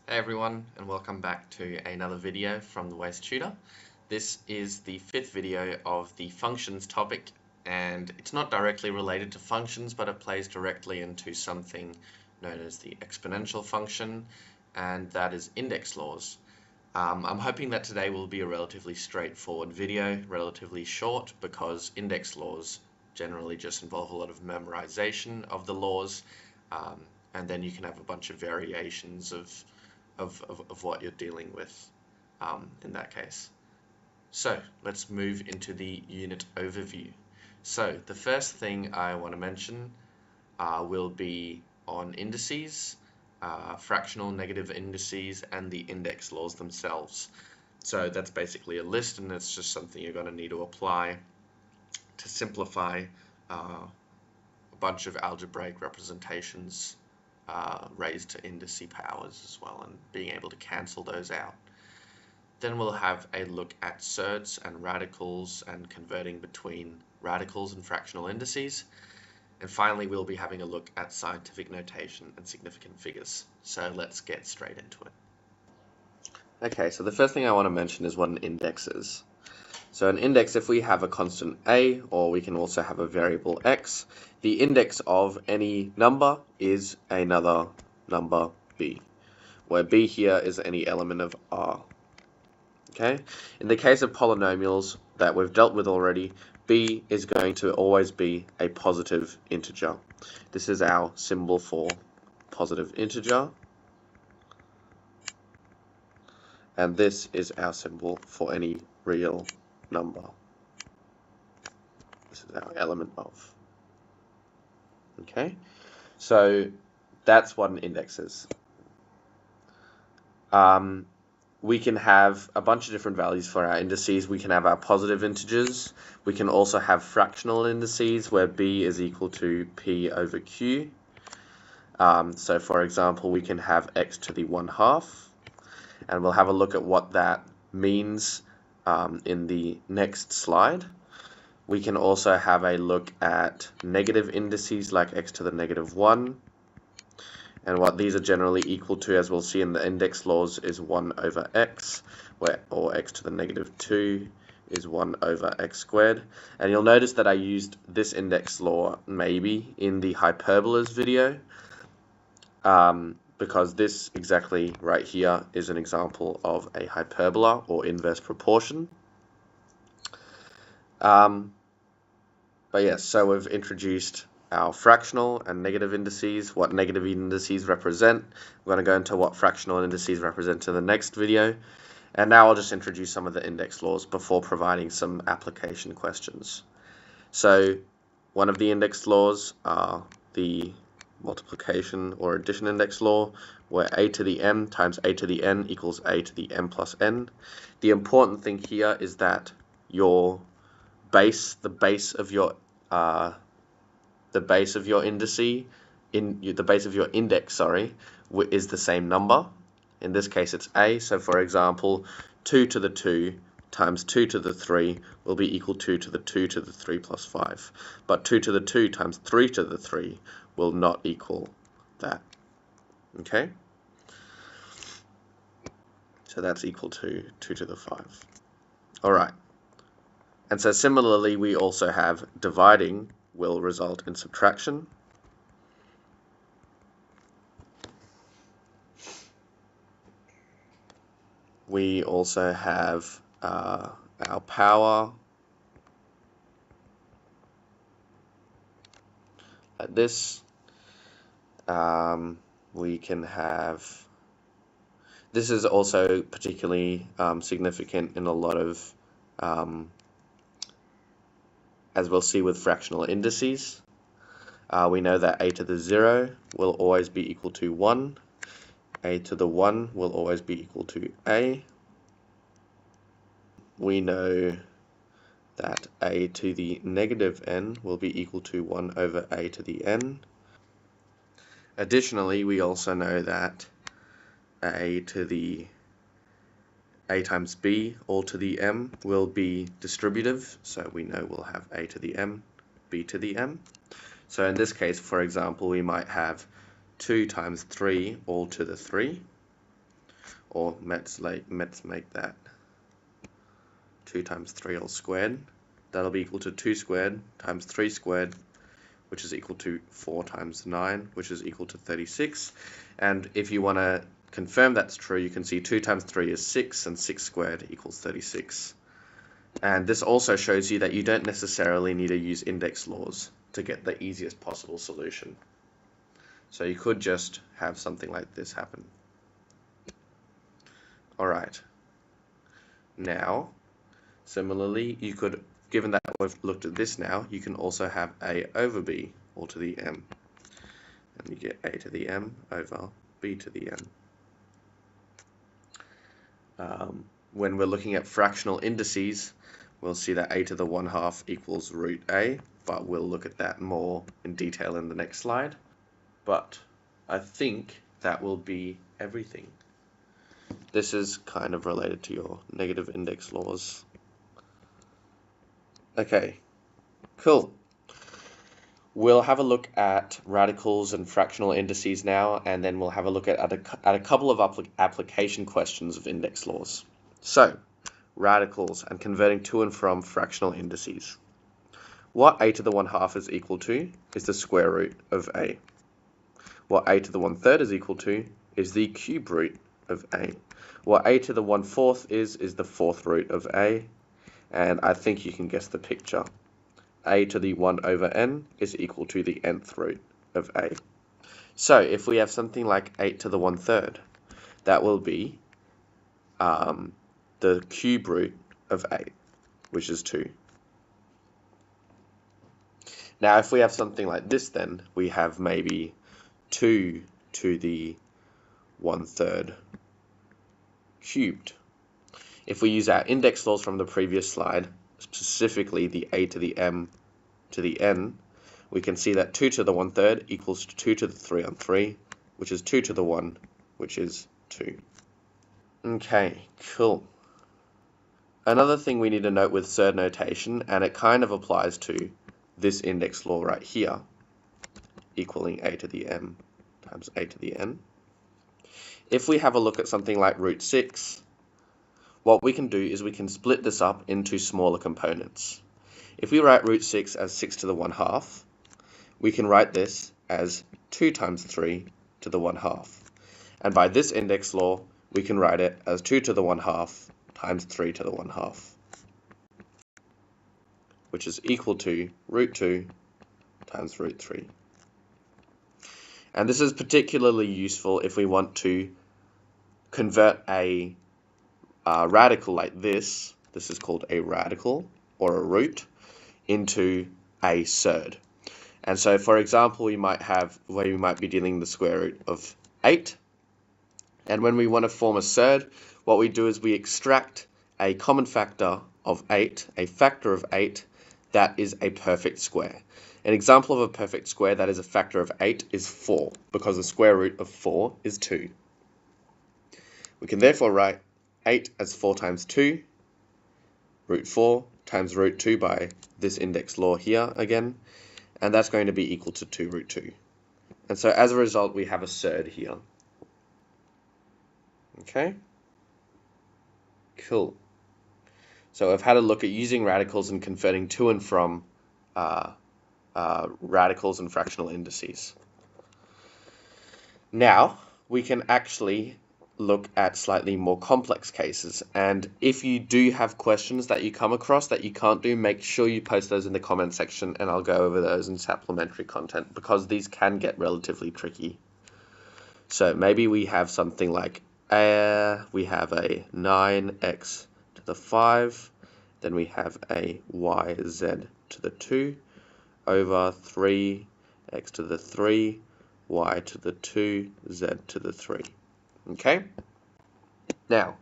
Hey everyone, and welcome back to another video from the Waste Tutor. This is the fifth video of the functions topic, and it's not directly related to functions, but it plays directly into something known as the exponential function, and that is index laws. I'm hoping that today will be a relatively straightforward video, relatively short, because index laws generally just involve a lot of memorization of the laws, and then you can have a bunch of variations of what you're dealing with in that case. So let's move into the unit overview. So the first thing I want to mention will be on indices, fractional negative indices, and the index laws themselves. So that's basically a list, and it's just something you're going to need to apply to simplify a bunch of algebraic representations raised to indice powers as well, and being able to cancel those out. Then we'll have a look at surds and radicals and converting between radicals and fractional indices. And finally, we'll be having a look at scientific notation and significant figures. So let's get straight into it. Okay, so the first thing I want to mention is what an index is. So an index, if we have a constant a, or we can also have a variable x, the index of any number is another number b, where b here is any element of R. Okay? In the case of polynomials that we've dealt with already, b is going to always be a positive integer. This is our symbol for positive integer, and this is our symbol for any real number. This is our element of. Okay, so that's what an index is. We can have a bunch of different values for our indices. We can have our positive integers. We can also have fractional indices where b is equal to p over q. So for example, we can have x to the 1/2, and we'll have a look at what that means in the next slide. We can also have a look at negative indices like x to the -1, and what these are generally equal to, as we'll see in the index laws, is 1 over x, or x to the -2 is 1 over x squared. And you'll notice that I used this index law maybe in the hyperbolas video, because this exactly right here is an example of a hyperbola or inverse proportion. But yes, so we've introduced our fractional and negative indices, what negative indices represent. We're going to go into what fractional indices represent in the next video. And now I'll just introduce some of the index laws before providing some application questions. So one of the index laws are the multiplication or addition index law, where a to the m times a to the n equals a to the m plus n. The important thing here is that your base, the base of your index, is the same number. In this case, it's a. So for example, 2 to the 2 times 2 to the 3 will be equal to 2 to the 2 to the 3 plus 5. But 2 to the 2 times 3 to the 3 will not equal that. Okay? So that's equal to 2 to the 5. All right. And so similarly, we also have dividing will result in subtraction. We also have our power like this. We can have, this is also particularly significant in a lot of, as we'll see with fractional indices. We know that a to the 0 will always be equal to 1. A to the 1 will always be equal to a. We know that a to the -n will be equal to 1 over a to the n. Additionally, we also know that a times b all to the m will be distributive, so we know we'll have a to the m, b to the m. So in this case, for example, we might have 2 times 3 all to the 3. or let's make that 2 times 3 all squared. That'll be equal to 2 squared times 3 squared, which is equal to 4 times 9, which is equal to 36. And if you want to confirm that's true, you can see 2 times 3 is 6, and 6 squared equals 36. And this also shows you that you don't necessarily need to use index laws to get the easiest possible solution. So you could just have something like this happen. Alright. Now, similarly, you could, given that we've looked at this now, you can also have a over b all to the m. And you get a to the m over b to the m. When we're looking at fractional indices, we'll see that a to the 1/2 equals root a, but we'll look at that more in detail in the next slide. But I think that will be everything. This is kind of related to your negative index laws. Okay, cool. We'll have a look at radicals and fractional indices now, and then we'll have a look at a couple of application questions of index laws. So, radicals and converting to and from fractional indices. What a to the 1/2 is equal to is the square root of a. What a to the 1/3 is equal to is the cube root of a. What a to the 1/4 is the 4th root of a. And I think you can guess the picture. A to the 1 over n is equal to the nth root of a. So if we have something like 8 to the 1/3, that will be the cube root of 8, which is 2. Now if we have something like this, then we have maybe 2 to the 1/3 cubed. If we use our index laws from the previous slide, specifically the a to the m to the n, we can see that 2 to the 1/3 equals 2 to the 3 on 3, which is 2 to the 1, which is 2. Okay, cool. Another thing we need to note with surd notation, and it kind of applies to this index law right here, equaling a to the m times a to the n. If we have a look at something like root 6, what we can do is we can split this up into smaller components. If we write root 6 as 6 to the 1/2, we can write this as 2 times 3 to the 1/2. And by this index law, we can write it as 2 to the 1/2 times 3 to the 1/2, which is equal to root 2 times root 3. And this is particularly useful if we want to convert a radical like this is called a radical or a root, into a surd. And so for example, we might be dealing the square root of 8, and when we want to form a surd, what we do is we extract a common factor of 8, a factor of 8 that is a perfect square. An example of a perfect square that is a factor of 8 is 4, because the square root of 4 is 2. We can therefore write 8 as 4 times 2, root 4 times root 2 by this index law here again, and that's going to be equal to 2 root 2. And so as a result, we have a surd here. Okay? Cool. So I've had a look at using radicals and converting to and from radicals and fractional indices. Now, we can actually look at slightly more complex cases, and if you do have questions that you come across that you can't do, make sure you post those in the comment section and I'll go over those in supplementary content, because these can get relatively tricky. So maybe we have something like we have a 9x to the 5, then we have a yz to the 2 over 3x to the 3, y to the 2, z to the 3. Okay? Now,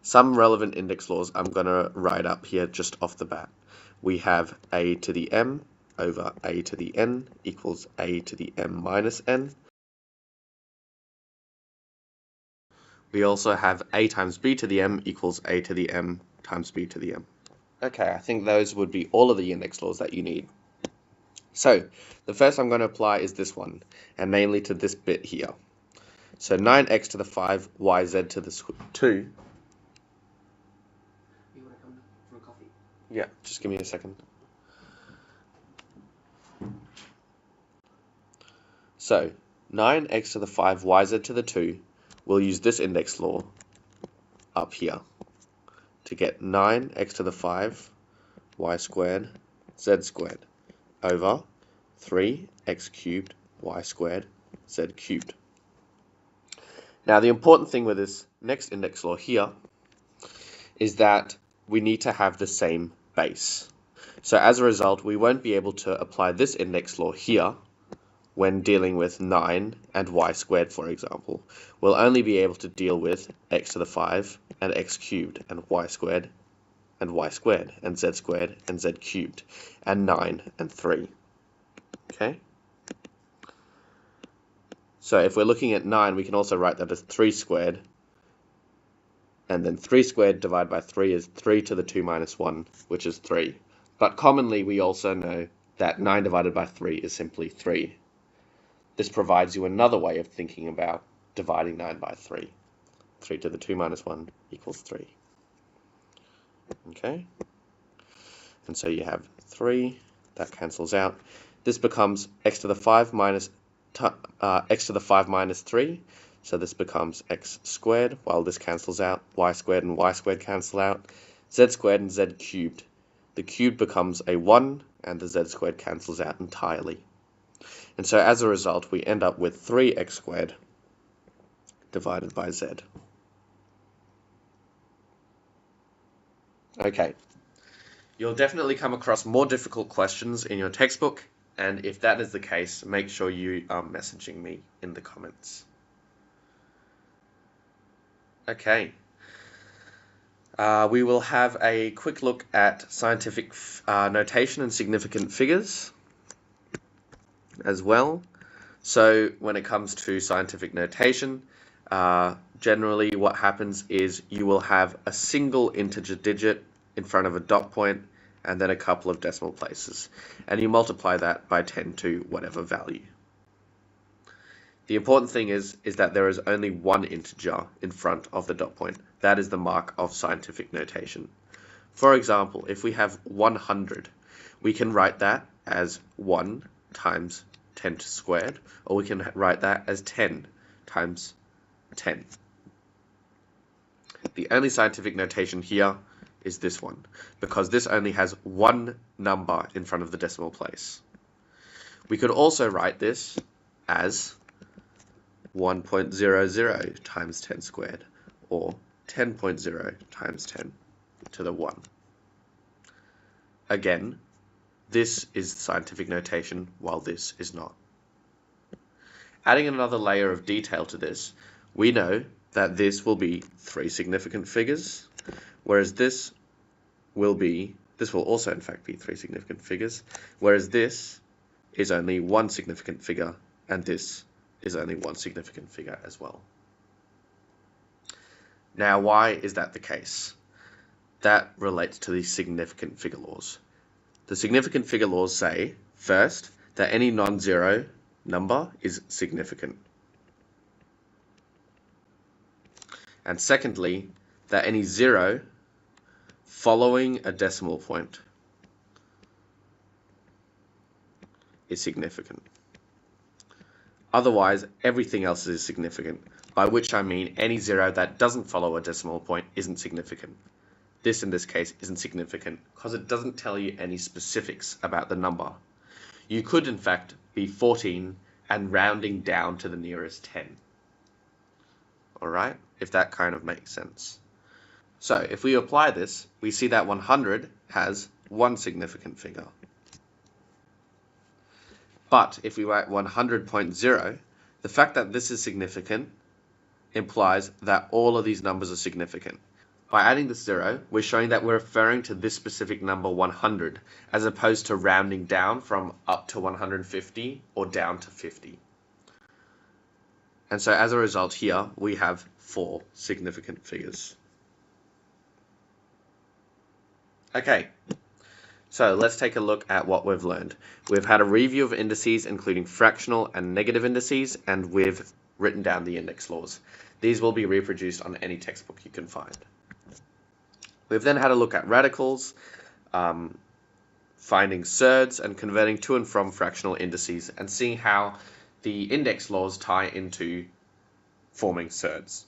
some relevant index laws I'm going to write up here just off the bat. We have a to the m over a to the n equals a to the m minus n. We also have a times b to the m equals a to the m times b to the m. Okay, I think those would be all of the index laws that you need. So, the first I'm going to apply is this one, and namely to this bit here. So 9x to the 5, yz to the 2. You want to come for a coffee? Yeah, just give me a second. So 9x to the 5, yz to the 2, we'll use this index law up here to get 9x to the 5, y squared, z squared, over 3x cubed, y squared, z cubed. Now the important thing with this next index law here is that we need to have the same base. So as a result, we won't be able to apply this index law here when dealing with 9 and y squared, for example. We'll only be able to deal with x to the 5 and x cubed and y squared and y squared and z cubed and 9 and 3. Okay? So if we're looking at 9, we can also write that as 3 squared, and then 3 squared divided by 3 is 3 to the 2 minus 1, which is 3. But commonly we also know that 9 divided by 3 is simply 3. This provides you another way of thinking about dividing 9 by 3. 3 to the 2 minus 1 equals 3. Okay? And so you have 3, that cancels out. This becomes x to the 5 minus 3. So this becomes x squared, while this cancels out. Y squared and y squared cancel out. Z squared and z cubed. The cubed becomes a 1, and the z squared cancels out entirely. And so as a result, we end up with 3x squared divided by z. Okay. You'll definitely come across more difficult questions in your textbook, and if that is the case, make sure you are messaging me in the comments. Okay. We will have a quick look at scientific notation and significant figures as well. So when it comes to scientific notation, generally what happens is you will have a single integer digit in front of a dot point and then a couple of decimal places, and you multiply that by 10 to whatever value. The important thing is that there is only one integer in front of the dot point. That is the mark of scientific notation. For example, if we have 100, we can write that as 1 times 10 squared, or we can write that as 10 times 10. The only scientific notation here is this one, because this only has one number in front of the decimal place. We could also write this as 1.00 times 10 squared, or 10.0 times 10 to the 1. Again, this is scientific notation, while this is not. Adding another layer of detail to this, we know that this will be 3 significant figures, whereas this will also in fact be 3 significant figures, whereas this is only 1 significant figure, and this is only 1 significant figure as well. Now, why is that the case? That relates to the significant figure laws. The significant figure laws say, first, that any non-zero number is significant. And secondly, that any zero following a decimal point is significant. Otherwise, everything else is significant, by which I mean any zero that doesn't follow a decimal point isn't significant. This, in this case, isn't significant because it doesn't tell you any specifics about the number. You could, in fact, be 14 and rounding down to the nearest 10. Alright, if that kind of makes sense. So, if we apply this, we see that 100 has 1 significant figure. But if we write 100.0, the fact that this is significant implies that all of these numbers are significant. By adding this 0, we're showing that we're referring to this specific number 100, as opposed to rounding down from up to 150 or down to 50. And so as a result here, we have 4 significant figures. Okay, so let's take a look at what we've learned. We've had a review of indices, including fractional and negative indices, and we've written down the index laws. These will be reproduced on any textbook you can find. We've then had a look at radicals, finding surds, and converting to and from fractional indices, and seeing how the index laws tie into forming surds.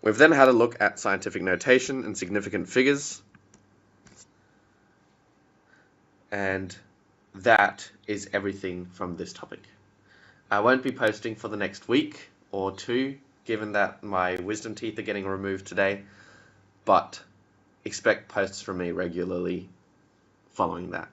We've then had a look at scientific notation and significant figures, and that is everything from this topic. I won't be posting for the next week or two, given that my wisdom teeth are getting removed today, but expect posts from me regularly following that.